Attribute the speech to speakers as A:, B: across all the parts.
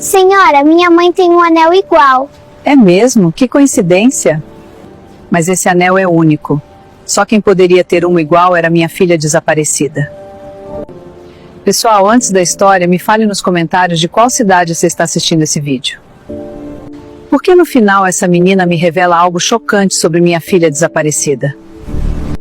A: Senhora, minha mãe tem um anel igual.
B: É mesmo? Que coincidência! Mas esse anel é único. Só quem poderia ter um igual era minha filha desaparecida. Pessoal, antes da história, me fale nos comentários de qual cidade você está assistindo esse vídeo. Porque no final essa menina me revela algo chocante sobre minha filha desaparecida.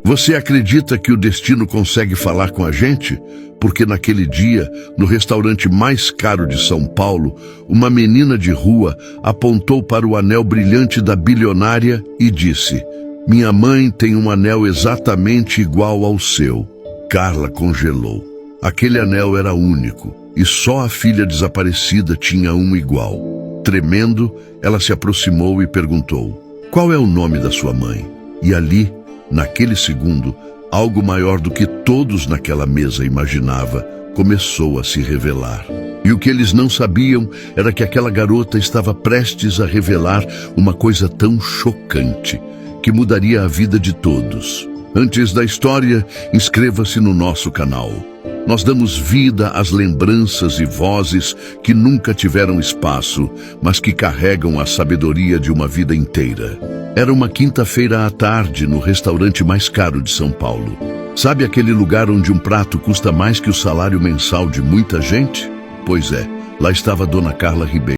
C: Você acredita que o destino consegue falar com a gente? Porque naquele dia, no restaurante mais caro de São Paulo, uma menina de rua apontou para o anel brilhante da bilionária e disse: "Minha mãe tem um anel exatamente igual ao seu." Carla congelou. Aquele anel era único, e só a filha desaparecida tinha um igual. Tremendo, ela se aproximou e perguntou: "Qual é o nome da sua mãe?" E ali, naquele segundo, algo maior do que todos naquela mesa imaginava começou a se revelar. E o que eles não sabiam era que aquela garota estava prestes a revelar uma coisa tão chocante que mudaria a vida de todos. Antes da história, inscreva-se no nosso canal. Nós damos vida às lembranças e vozes que nunca tiveram espaço, mas que carregam a sabedoria de uma vida inteira. Era uma quinta-feira à tarde no restaurante mais caro de São Paulo. Sabe aquele lugar onde um prato custa mais que o salário mensal de muita gente? Pois é, lá estava a Dona Carla Ribeiro.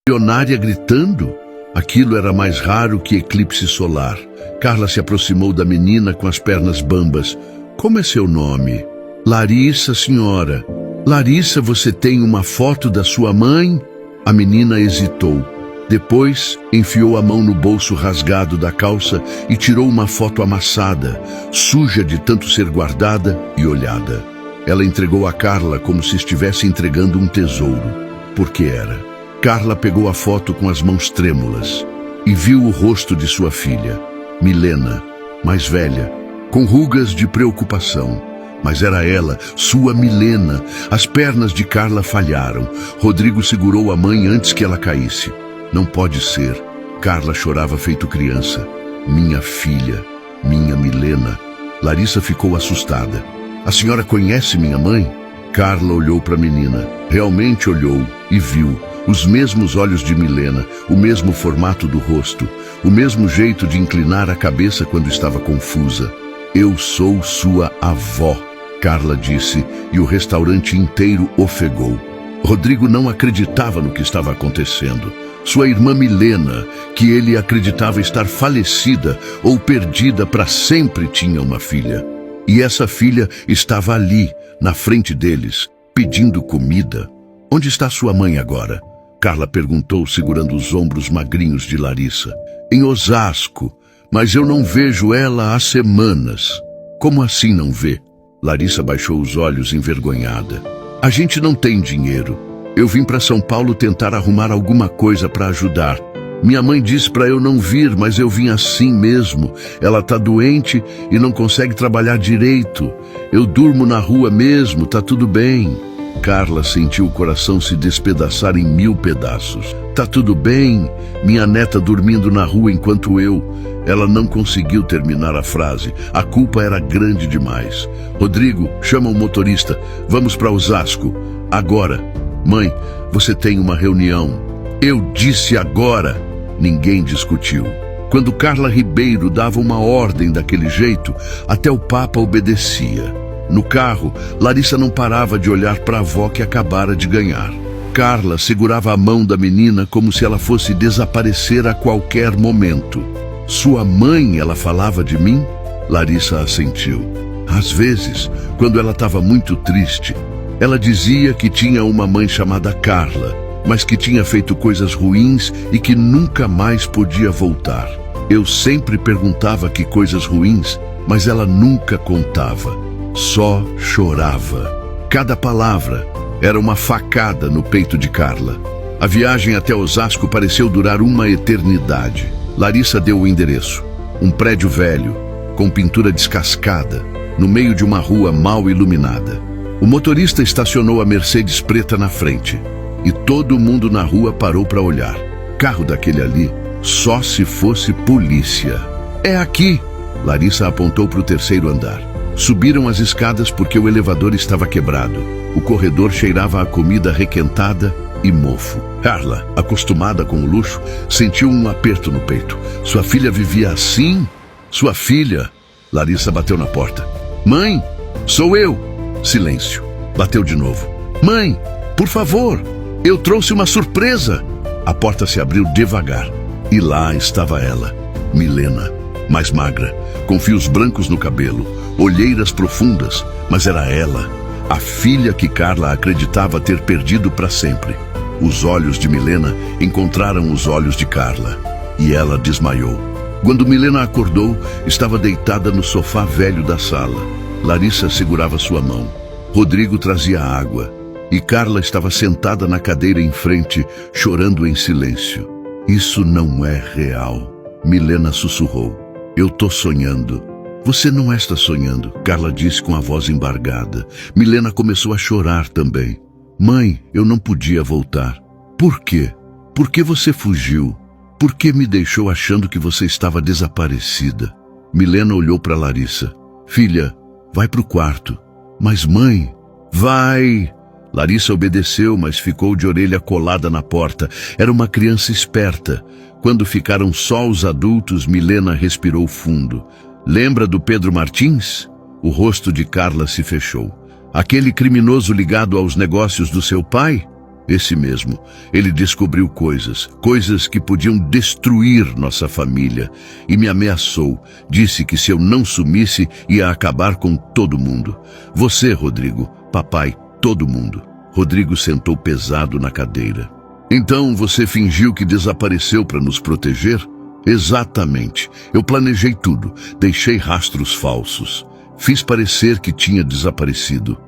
C: Bilionária gritando? Aquilo era mais raro que eclipse solar. Carla se aproximou da menina com as pernas bambas. Como é seu nome? Larissa, senhora. Larissa, você tem uma foto da sua mãe? A menina hesitou. Depois, enfiou a mão no bolso rasgado da calça e tirou uma foto amassada, suja de tanto ser guardada e olhada. Ela entregou a Carla como se estivesse entregando um tesouro. Porque era. Carla pegou a foto com as mãos trêmulas e viu o rosto de sua filha, Milena, mais velha, com rugas de preocupação. Mas era ela, sua Milena. As pernas de Carla falharam. Rodrigo segurou a mãe antes que ela caísse. Não pode ser. Carla chorava feito criança. Minha filha, minha Milena. Larissa ficou assustada. A senhora conhece minha mãe? Carla olhou para a menina. Realmente olhou e viu. Os mesmos olhos de Milena, o mesmo formato do rosto, o mesmo jeito de inclinar a cabeça quando estava confusa. Eu sou sua avó, Carla disse, e o restaurante inteiro ofegou. Rodrigo não acreditava no que estava acontecendo. Sua irmã Milena, que ele acreditava estar falecida ou perdida para sempre, tinha uma filha. E essa filha estava ali, na frente deles, pedindo comida. Onde está sua mãe agora? Carla perguntou, segurando os ombros magrinhos de Larissa. Em Osasco, mas eu não vejo ela há semanas. Como assim não vê? Larissa baixou os olhos envergonhada. A gente não tem dinheiro. Eu vim para São Paulo tentar arrumar alguma coisa para ajudar. Minha mãe disse para eu não vir, mas eu vim assim mesmo. Ela tá doente e não consegue trabalhar direito. Eu durmo na rua mesmo, tá tudo bem. Carla sentiu o coração se despedaçar em 1000 pedaços. Tá tudo bem? Minha neta dormindo na rua enquanto eu... Ela não conseguiu terminar a frase. A culpa era grande demais. Rodrigo, chama o motorista. Vamos para Osasco. Agora. Mãe, você tem uma reunião. Eu disse agora. Ninguém discutiu. Quando Carla Ribeiro dava uma ordem daquele jeito, até o Papa obedecia. No carro, Larissa não parava de olhar para a avó que acabara de ganhar. Carla segurava a mão da menina como se ela fosse desaparecer a qualquer momento. Sua mãe, ela falava de mim? Larissa assentiu. Às vezes, quando ela estava muito triste, ela dizia que tinha uma mãe chamada Carla, mas que tinha feito coisas ruins e que nunca mais podia voltar. Eu sempre perguntava que coisas ruins, mas ela nunca contava. Só chorava. Cada palavra era uma facada no peito de Carla. A viagem até Osasco pareceu durar uma eternidade. Larissa deu o endereço. Um prédio velho, com pintura descascada, no meio de uma rua mal iluminada. O motorista estacionou a Mercedes preta na frente. E todo mundo na rua parou para olhar. Carro daquele ali, só se fosse polícia. É aqui! Larissa apontou para o 3º andar. Subiram as escadas porque o elevador estava quebrado. O corredor cheirava a comida requentada e mofo. Carla, acostumada com o luxo, sentiu um aperto no peito. Sua filha vivia assim? Sua filha? Larissa bateu na porta. Mãe, sou eu. Silêncio. Bateu de novo. Mãe, por favor, eu trouxe uma surpresa. A porta se abriu devagar. E lá estava ela, Milena, mais magra, com fios brancos no cabelo, olheiras profundas, mas era ela, a filha que Carla acreditava ter perdido para sempre. Os olhos de Milena encontraram os olhos de Carla, e ela desmaiou. Quando Milena acordou, estava deitada no sofá velho da sala. Larissa segurava sua mão. Rodrigo trazia água, e Carla estava sentada na cadeira em frente, chorando em silêncio. Isso não é real, Milena sussurrou. Eu tô sonhando. Você não está sonhando, Carla disse com a voz embargada. Milena começou a chorar também. Mãe, eu não podia voltar. Por quê? Por que você fugiu? Por que me deixou achando que você estava desaparecida? Milena olhou para Larissa. Filha, vai pro quarto. Mas mãe, vai! Larissa obedeceu, mas ficou de orelha colada na porta. Era uma criança esperta. Quando ficaram só os adultos, Milena respirou fundo. Lembra do Pedro Martins? O rosto de Carla se fechou. Aquele criminoso ligado aos negócios do seu pai? Esse mesmo. Ele descobriu coisas que podiam destruir nossa família. E me ameaçou. Disse que se eu não sumisse, ia acabar com todo mundo. Você, Rodrigo, papai, todo mundo. Rodrigo sentou pesado na cadeira. Então você fingiu que desapareceu para nos proteger? Exatamente. Eu planejei tudo. Deixei rastros falsos. Fiz parecer que tinha desaparecido.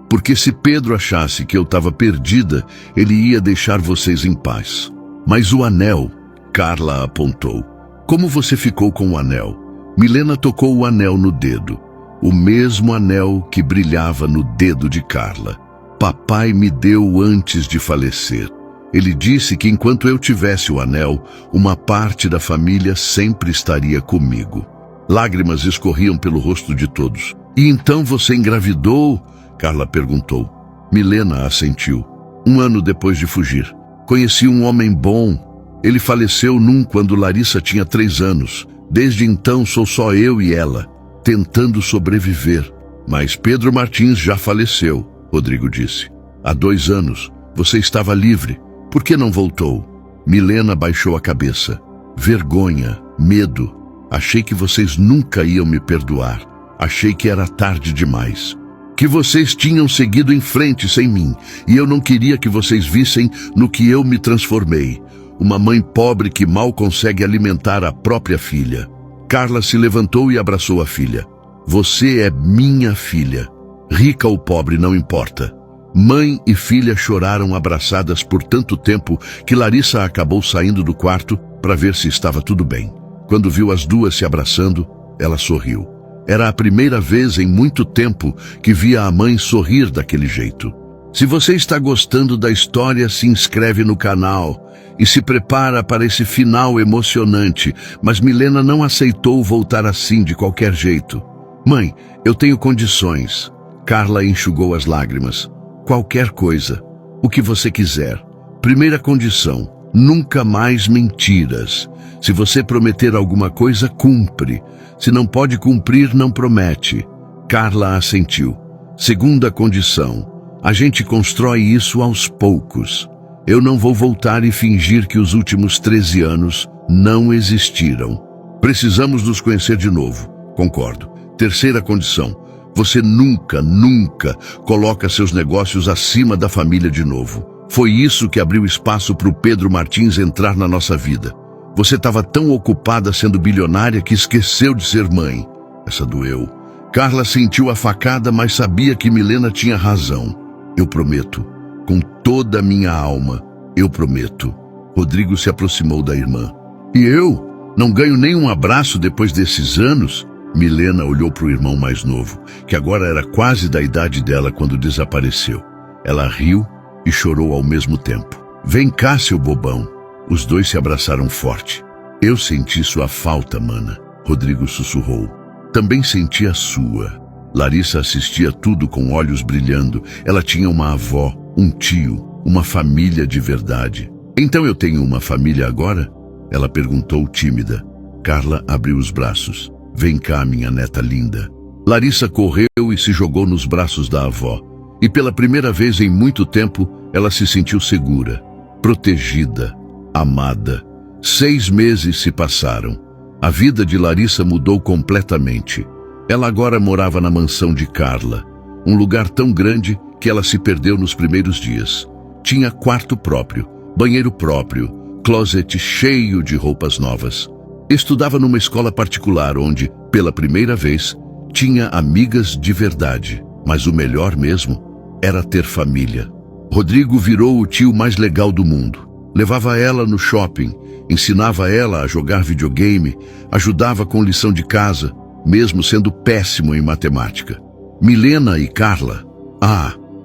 C: Porque se Pedro achasse que eu estava perdida, ele ia deixar vocês em paz. Mas o anel, Carla apontou. Como você ficou com o anel? Milena tocou o anel no dedo. O mesmo anel que brilhava no dedo de Carla. Papai me deu antes de falecer. Ele disse que enquanto eu tivesse o anel, uma parte da família sempre estaria comigo. Lágrimas escorriam pelo rosto de todos. E então você engravidou? Carla perguntou. Milena assentiu. 1 ano depois de fugir. Conheci um homem bom. Ele faleceu quando Larissa tinha 3 anos. Desde então sou só eu e ela, tentando sobreviver. Mas Pedro Martins já faleceu, Rodrigo disse. Há 2 anos. Você estava livre. Por que não voltou? Milena baixou a cabeça. Vergonha, medo. Achei que vocês nunca iam me perdoar. Achei que era tarde demais. Que vocês tinham seguido em frente sem mim. E eu não queria que vocês vissem no que eu me transformei. Uma mãe pobre que mal consegue alimentar a própria filha. Carla se levantou e abraçou a filha. Você é minha filha. Rica ou pobre, não importa. Mãe e filha choraram abraçadas por tanto tempo que Larissa acabou saindo do quarto para ver se estava tudo bem. Quando viu as duas se abraçando, ela sorriu. Era a primeira vez em muito tempo que via a mãe sorrir daquele jeito. Se você está gostando da história, se inscreve no canal e se prepara para esse final emocionante, mas Milena não aceitou voltar assim de qualquer jeito. Mãe, eu tenho condições. Carla enxugou as lágrimas. Qualquer coisa, o que você quiser. Primeira condição, nunca mais mentiras. Se você prometer alguma coisa, cumpre. Se não pode cumprir, não promete. Carla assentiu. Segunda condição, a gente constrói isso aos poucos. Eu não vou voltar e fingir que os últimos 13 anos não existiram. Precisamos nos conhecer de novo. Concordo. Terceira condição, você nunca coloca seus negócios acima da família de novo. Foi isso que abriu espaço para o Pedro Martins entrar na nossa vida. Você estava tão ocupada sendo bilionária que esqueceu de ser mãe. Essa doeu. Carla sentiu a facada, mas sabia que Milena tinha razão. Eu prometo, com toda a minha alma, eu prometo. Rodrigo se aproximou da irmã. E eu? Não ganho nem um abraço depois desses anos? Milena olhou para o irmão mais novo, que agora era quase da idade dela quando desapareceu. Ela riu e chorou ao mesmo tempo. Vem cá, seu bobão. Os dois se abraçaram forte. Eu senti sua falta, mana, Rodrigo sussurrou. Também senti a sua. Larissa assistia tudo com olhos brilhando. Ela tinha uma avó, um tio, uma família de verdade. Então eu tenho uma família agora? Ela perguntou tímida. Carla abriu os braços. Vem cá, minha neta linda. Larissa correu e se jogou nos braços da avó. E pela primeira vez em muito tempo, ela se sentiu segura, protegida, amada. 6 meses se passaram. A vida de Larissa mudou completamente. Ela agora morava na mansão de Carla, um lugar tão grande que ela se perdeu nos primeiros dias. Tinha quarto próprio, banheiro próprio, closet cheio de roupas novas. Estudava numa escola particular onde, pela primeira vez, tinha amigas de verdade. Mas o melhor mesmo era ter família. Rodrigo virou o tio mais legal do mundo. Levava ela no shopping, ensinava ela a jogar videogame, ajudava com lição de casa, mesmo sendo péssimo em matemática. Milena e Carla,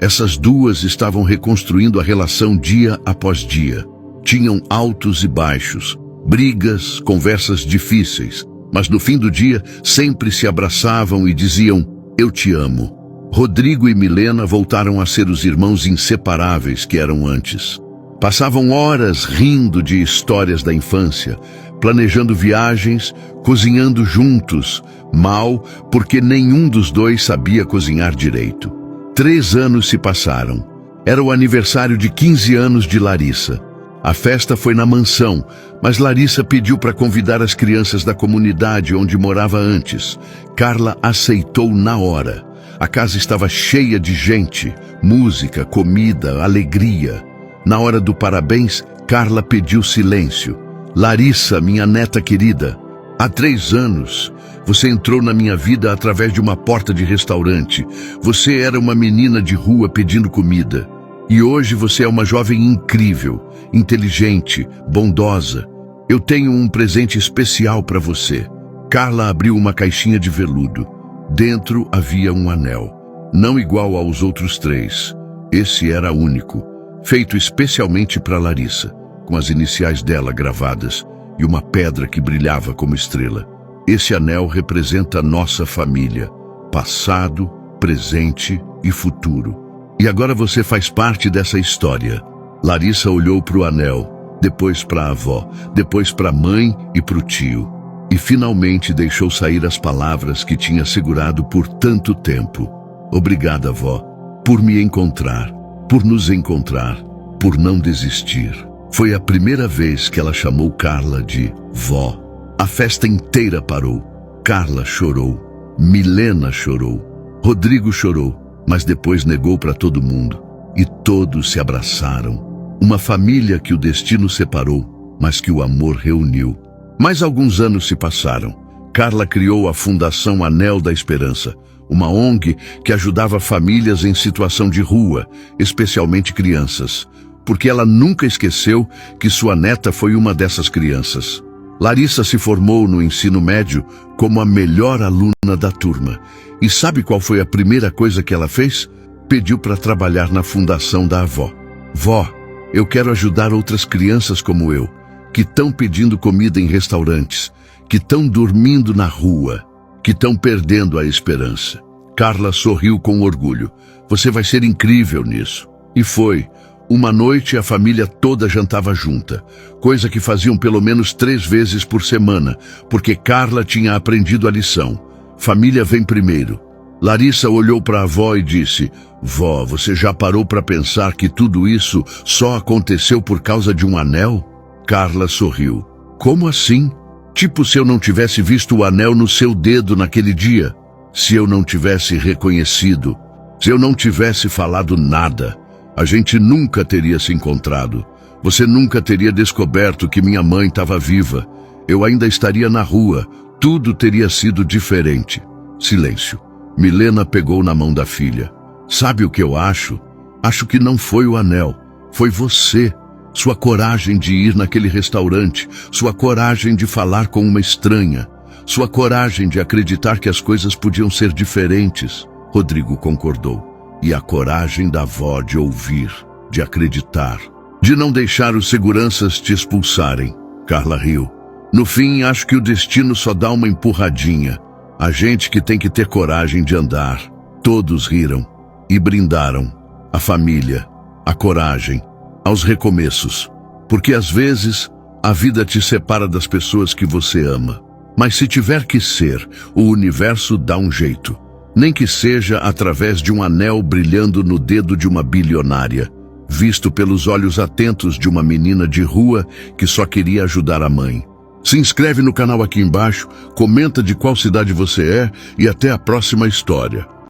C: essas duas estavam reconstruindo a relação dia após dia. Tinham altos e baixos, brigas, conversas difíceis, mas no fim do dia sempre se abraçavam e diziam, eu te amo. Rodrigo e Milena voltaram a ser os irmãos inseparáveis que eram antes. Passavam horas rindo de histórias da infância, planejando viagens, cozinhando juntos, mal porque nenhum dos dois sabia cozinhar direito. 3 anos se passaram. Era o aniversário de 15 anos de Larissa. A festa foi na mansão, mas Larissa pediu para convidar as crianças da comunidade onde morava antes. Carla aceitou na hora. A casa estava cheia de gente, música, comida, alegria. Na hora do parabéns, Carla pediu silêncio. Larissa, minha neta querida, há 3 anos, você entrou na minha vida através de uma porta de restaurante. Você era uma menina de rua pedindo comida. E hoje você é uma jovem incrível, inteligente, bondosa. Eu tenho um presente especial para você. Carla abriu uma caixinha de veludo. Dentro havia um anel, não igual aos outros 3. Esse era único, feito especialmente para Larissa, com as iniciais dela gravadas e uma pedra que brilhava como estrela. Esse anel representa nossa família, passado, presente e futuro. E agora você faz parte dessa história. Larissa olhou para o anel, depois para a avó, depois para a mãe e para o tio. E finalmente deixou sair as palavras que tinha segurado por tanto tempo. Obrigada, avó, por me encontrar, por nos encontrar, por não desistir. Foi a primeira vez que ela chamou Carla de vó. A festa inteira parou. Carla chorou. Milena chorou. Rodrigo chorou, mas depois negou para todo mundo. E todos se abraçaram. Uma família que o destino separou, mas que o amor reuniu. Mais alguns anos se passaram. Carla criou a Fundação Anel da Esperança, uma ONG que ajudava famílias em situação de rua, especialmente crianças, porque ela nunca esqueceu que sua neta foi uma dessas crianças. Larissa se formou no ensino médio como a melhor aluna da turma. E sabe qual foi a primeira coisa que ela fez? Pediu para trabalhar na fundação da avó. Vó, eu quero ajudar outras crianças como eu, que estão pedindo comida em restaurantes, que estão dormindo na rua, que estão perdendo a esperança. Carla sorriu com orgulho. Você vai ser incrível nisso. E foi. Uma noite a família toda jantava junta, coisa que faziam pelo menos 3 vezes por semana, porque Carla tinha aprendido a lição. Família vem primeiro. Larissa olhou para a avó e disse: Vó, você já parou para pensar que tudo isso só aconteceu por causa de um anel? Carla sorriu. Como assim? Tipo se eu não tivesse visto o anel no seu dedo naquele dia? Se eu não tivesse reconhecido? Se eu não tivesse falado nada? A gente nunca teria se encontrado. Você nunca teria descoberto que minha mãe estava viva. Eu ainda estaria na rua. Tudo teria sido diferente. Silêncio. Milena pegou na mão da filha. Sabe o que eu acho? Acho que não foi o anel. Foi você. Sua coragem de ir naquele restaurante. Sua coragem de falar com uma estranha. Sua coragem de acreditar que as coisas podiam ser diferentes. Rodrigo concordou. E a coragem da avó de ouvir, de acreditar, de não deixar os seguranças te expulsarem. Carla riu. No fim, acho que o destino só dá uma empurradinha. A gente que tem que ter coragem de andar. Todos riram e brindaram. A família, a coragem, aos recomeços. Porque às vezes a vida te separa das pessoas que você ama. Mas se tiver que ser, o universo dá um jeito. Nem que seja através de um anel brilhando no dedo de uma bilionária, visto pelos olhos atentos de uma menina de rua que só queria ajudar a mãe. Se inscreve no canal aqui embaixo, comenta de qual cidade você é e até a próxima história.